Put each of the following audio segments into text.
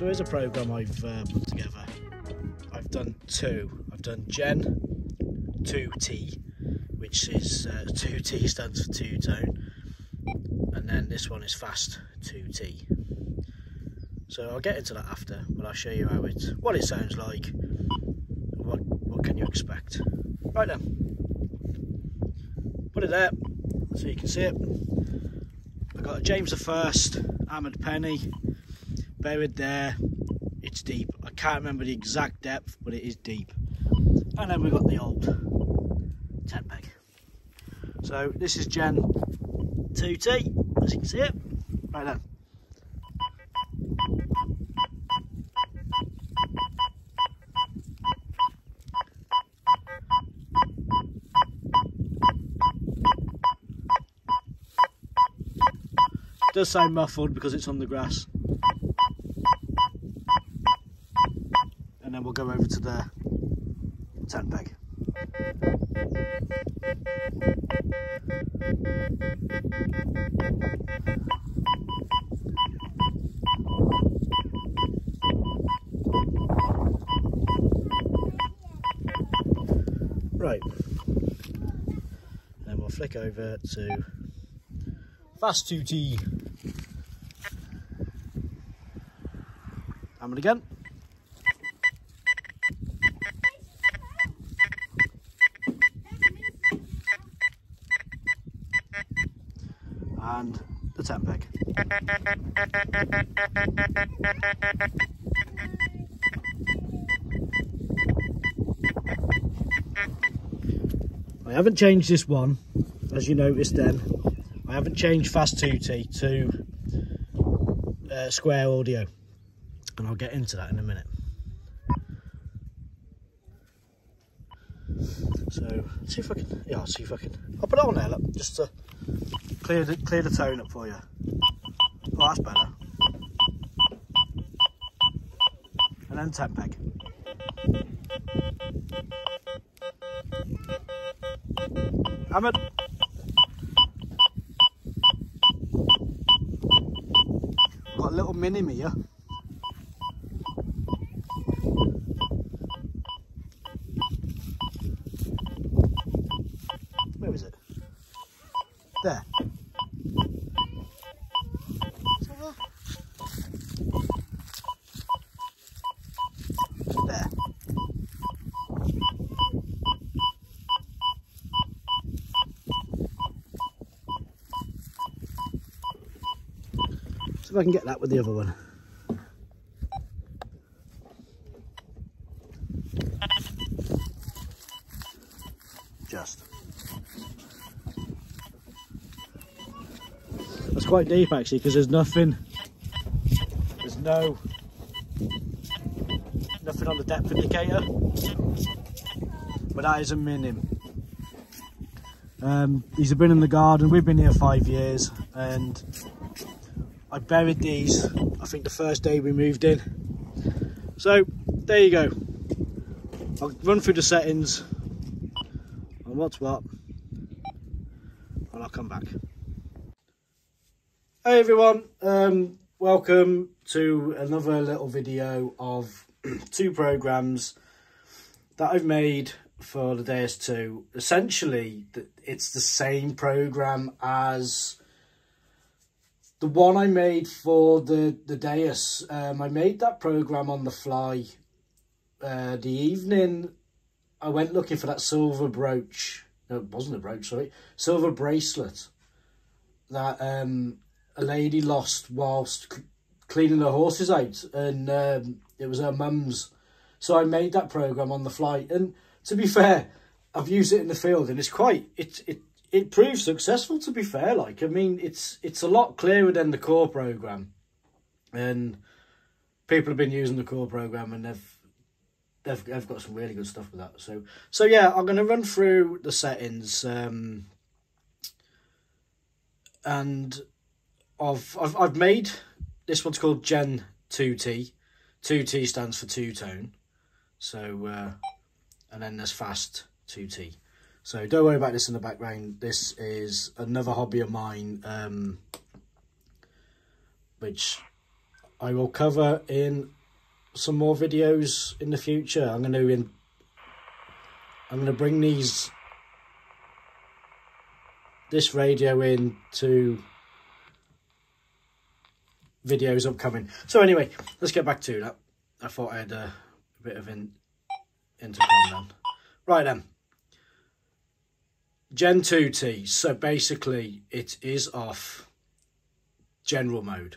So here's a program I've put together. I've done two. I've done Gen2T, which is 2T stands for two-tone, and then this one is Fast2T. So I'll get into that after, but I'll show you what it sounds like. What can you expect? Right then, put it there so you can see it. I've got a James I hammered penny buried there. It's deep. I can't remember the exact depth, but it is deep. And then we've got the old 10 peg. So this is Gen2T, as you can see it. Right then. It does sound muffled because it's on the grass. And then we'll go over to the 10 peg. Right. Then we'll flick over to Fast2T. Hammer again. And the 10 peg. I haven't changed this one, as you noticed then. I haven't changed Fast2T to square audio, and I'll get into that in a minute. So let's see if I can. Yeah, I'll see if I can. I'll put it on there, look, just to clear the tone up for you. Oh, that's better. And then 10 peg. Hammered. Got a little mini me here. Where is it? There. Is that there? There. See if I can get that with the other one. Just. That's quite deep actually, because there's nothing on the depth indicator, but that is a minim. These have been in the garden. We've been here 5 years, and I buried these, I think the first day we moved in. So there you go. I'll run through the settings on what's what, and I'll come back. Hey everyone, welcome to another little video of two programs that I've made for the DEUS II. Essentially, it's the same program as the one I made for the DEUS. I made that program on the fly. The evening I went looking for that silver brooch. No, it wasn't a brooch, sorry. Silver bracelet that a lady lost whilst cleaning her horses out, and it was her mum's. So I made that program on the fly, and to be fair, I've used it in the field, and it proved successful, to be fair. Like, I mean, it's a lot clearer than the core program, and people have been using the core program, and they've got some really good stuff with that. So yeah, I'm going to run through the settings, and I've made this one's called Gen2T. 2T stands for two-tone. So and then there's Fast2T. So don't worry about this in the background. This is another hobby of mine, which I will cover in some more videos in the future. I'm going to bring this radio in to videos upcoming. So anyway, let's get back to that. I thought I had a bit of an intercom then. Right then. Gen2T. So basically it is off general mode.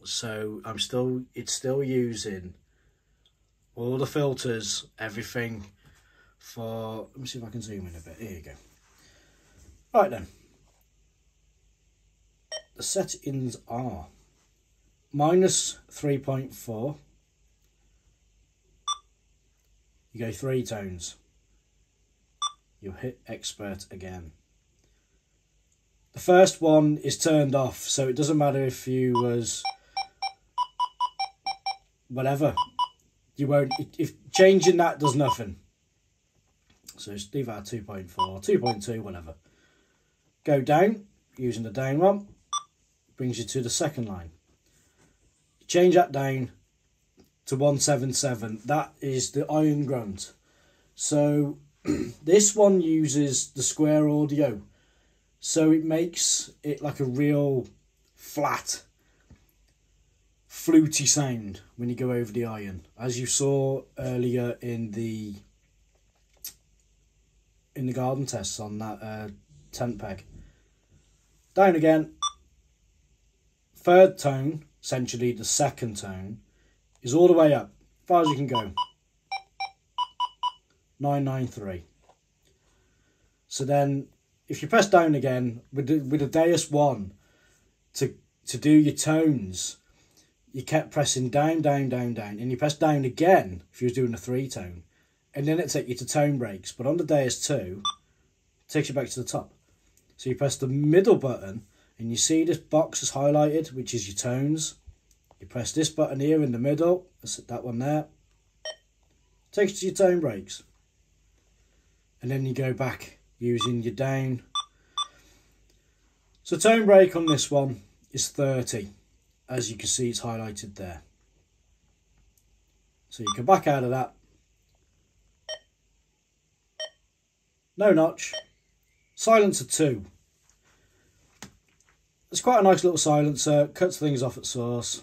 So it's still using all the filters, everything for, let me see if I can zoom in a bit. Here you go. Right then. The settings are -3.4. You go 3 tones. You'll hit expert again. The first one is turned off, so it doesn't matter if you was whatever. You won't, if changing that does nothing. So just leave that at 2.4, 2.2, whatever. Go down, using the down one, brings you to the second line. Change that down to 177. That is the iron grunt. So this one uses the square audio, so it makes it like a real flat Fruiti sound when you go over the iron, as you saw earlier in the garden tests on that tent peg. Down again. Third tone, essentially the second tone, is all the way up, as far as you can go. 993. So then, if you press down again with the DEUS II to do your tones, you kept pressing down, down, down, down, and you press down again if you was doing a 3 tone, and then it takes you to tone breaks. But on the DEUS II, it takes you back to the top. So you press the middle button, and you see this box is highlighted, which is your tones. You press this button here in the middle, that's that one there, takes you to your tone breaks. And then you go back using your down. So tone break on this one is 30. As you can see, it's highlighted there. So you can back out of that. No notch. Silencer 2. It's quite a nice little silencer. Cuts things off at source.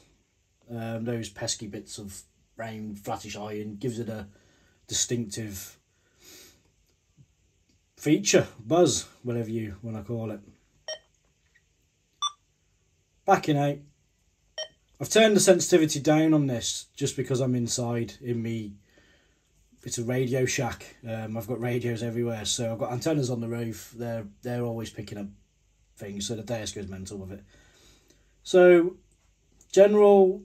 Those pesky bits of round flattish iron, gives it a distinctive feature, buzz, whatever you want to call it. Backing out. I've turned the sensitivity down on this just because I'm inside in me. It's a radio shack. I've got radios everywhere, so I've got antennas on the roof. They're always picking up things, so the DEUS goes mental with it. So general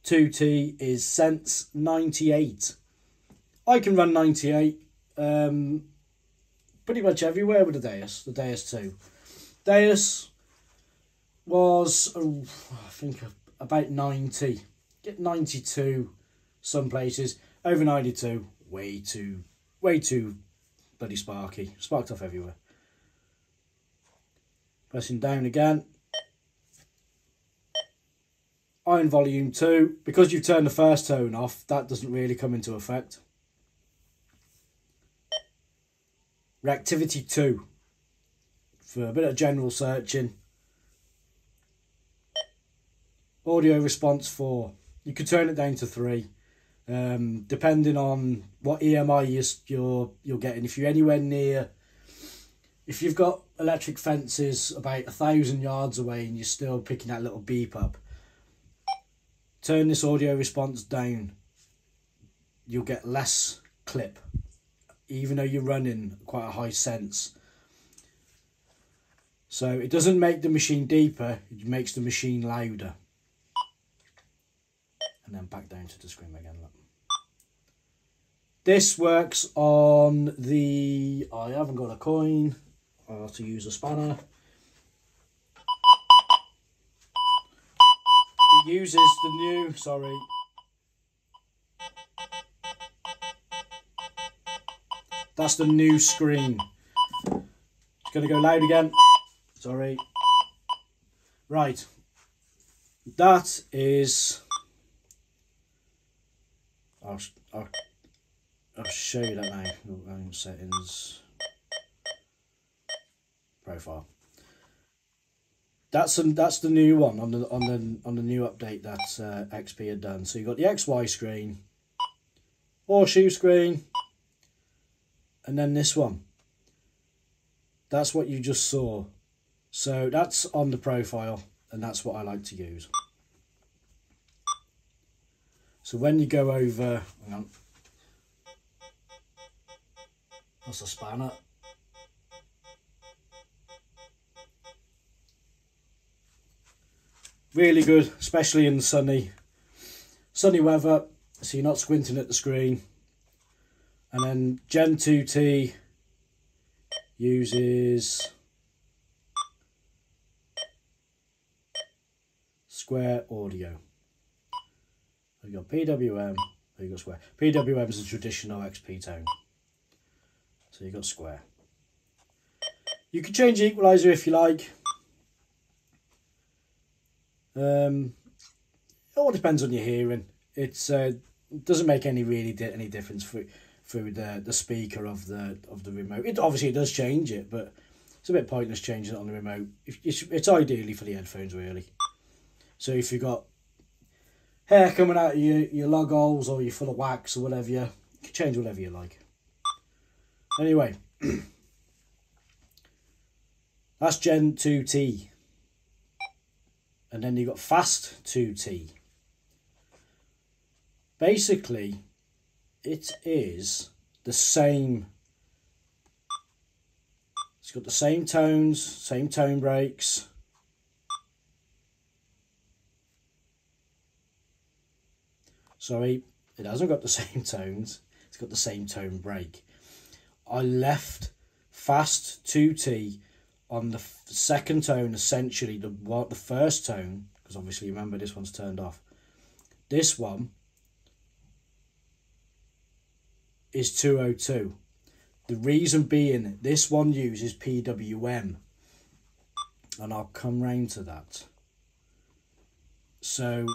2T is Sense 98. I can run 98 pretty much everywhere with the DEUS II. DEUS was, I think, about 90. Get 92 some places. Over 92, way too bloody sparky. Sparked off everywhere. Pressing down again. Iron volume 2. Because you've turned the first tone off, that doesn't really come into effect. Reactivity 2. For a bit of general searching. Audio response 4. You could turn it down to 3. Depending on what EMI you're getting. If you're anywhere near, if you've got electric fences about 1,000 yards away and you're still picking that little beep up, turn this audio response down. You'll get less clip, even though you're running quite a high sense. So it doesn't make the machine deeper, it makes the machine louder. And then back down to the screen again. Look. This works on the, I haven't got a coin, I'll have to use a spanner. It uses the new, sorry. That's the new screen. It's going to go loud again. Sorry. Right. that is, I'll show you that now. Settings, profile. That's the new one on the new update that XP had done. So you've got the XY screen, horseshoe screen, and then this one. That's what you just saw. So that's on the profile, and that's what I like to use. So when you go over, hang on, that's a spanner. Really good, especially in sunny weather, so you're not squinting at the screen. And then Gen2T uses square audio. You've got PWM, you've got square. PWM is a traditional XP tone, so you've got square. You can change the equalizer if you like. It all depends on your hearing. It doesn't make any difference through the speaker of the remote. It obviously does change it, but it's a bit pointless changing it on the remote. It's ideally for the headphones, really. So if you've got hair coming out of your lug holes, or you're full of wax or whatever, you can change whatever you like. Anyway, that's Gen2T. And then you've got Fast2T. Basically, it is the same. It's got the same tones, same tone breaks. Sorry, it hasn't got the same tones. It's got the same tone break. I left Fast2T on the second tone, essentially the first tone, because obviously remember this one's turned off. This one is 202. The reason being, this one uses PWM, and I'll come round to that. So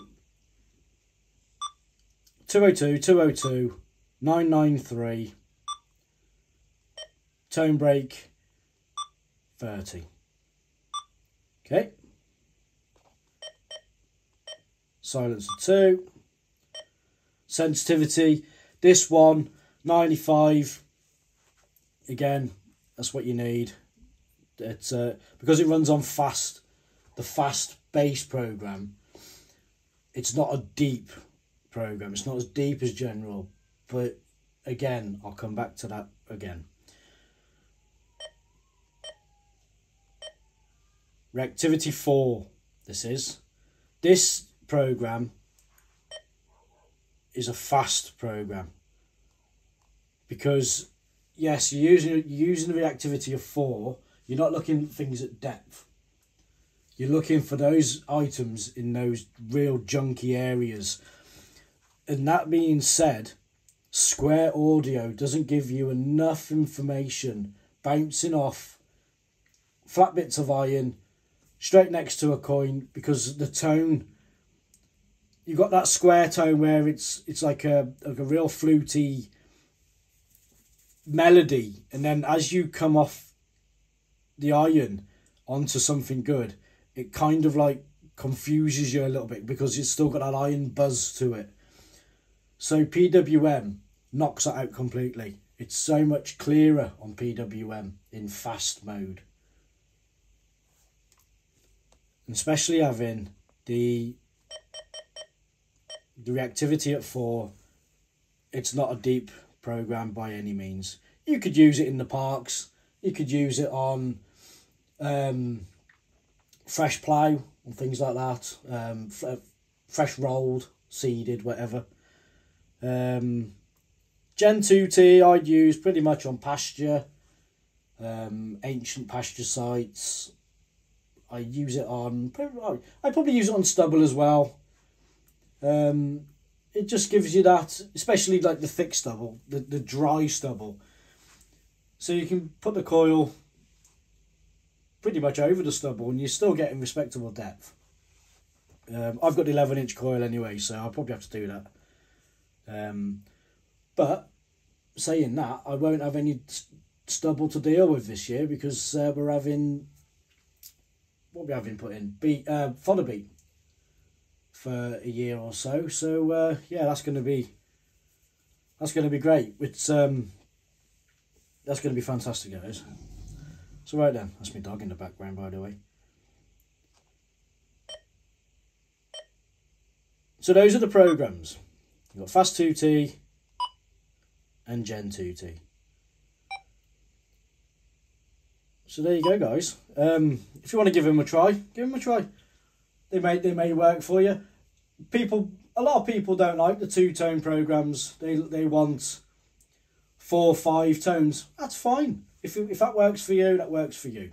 202, 202, 993, tone break 30. Okay. Silencer 2. Sensitivity. This one, 95. Again, that's what you need. It's because it runs on the fast bass program. It's not a deep program. It's not as deep as general. But again, I'll come back to that again. Reactivity 4, this program is a fast program, because yes, you're using the reactivity of 4, you're not looking at things at depth, you're looking for those items in those real junky areas. And that being said, square audio doesn't give you enough information bouncing off flat bits of iron straight next to a coin, because the tone, you got that square tone where it's like a real fluty melody, and then as you come off the iron onto something good, it kind of like confuses you a little bit, because it's still got that iron buzz to it. So PWM knocks that out completely. It's so much clearer on PWM in fast mode. Especially having the reactivity at 4, it's not a deep program by any means. You could use it in the parks, you could use it on fresh plough and things like that, fresh rolled, seeded, whatever. Gen2T I'd use pretty much on pasture, ancient pasture sites. I use it on, I probably use it on stubble as well. It just gives you that, especially like the thick stubble, the dry stubble. So you can put the coil pretty much over the stubble and you're still getting respectable depth. I've got the 11-inch coil anyway, so I'll probably have to do that. But saying that, I won't have any stubble to deal with this year because we're having, what are we having put in? Fodder beet for a year or so. So yeah, that's going to be great. It's that's going to be fantastic, guys. So right then, that's my dog in the background, by the way. So those are the programs. You've got Fast2T and Gen2T. So there you go, guys. If you want to give them a try, give them a try. They may work for you. A lot of people don't like the 2-tone programs. They want 4 or 5 tones. That's fine. If that works for you, that works for you.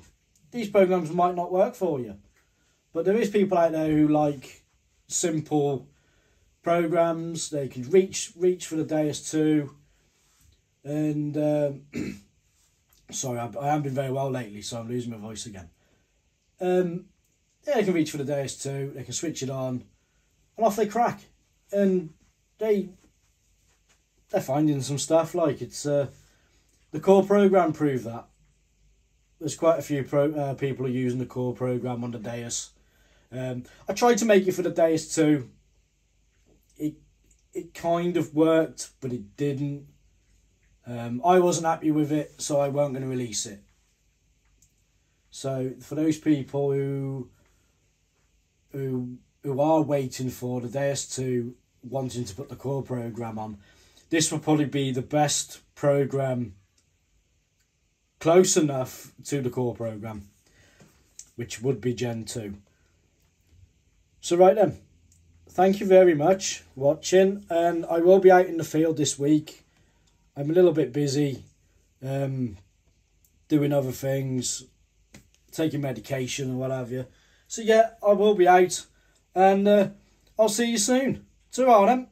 These programs might not work for you, but there is people out there who like simple programs. They can reach for the DEUS II. And sorry, I haven't been very well lately, so I'm losing my voice again. Yeah, they can reach for the DEUS II. They can switch it on, and off they crack. And they're finding some stuff. Like it's the core program proved that. There's quite a few people are using the core program on the DEUS. I tried to make it for the DEUS II. It kind of worked, but it didn't. I wasn't happy with it, so I weren't going to release it. So for those people who are waiting for the DEUS II, wanting to put the core program on, this will probably be the best program close enough to the core program, which would be Gen 2. So right then, thank you very much for watching, and I will be out in the field this week. I'm a little bit busy doing other things, taking medication and what have you. So yeah, I will be out, and I'll see you soon. Ta-ra then.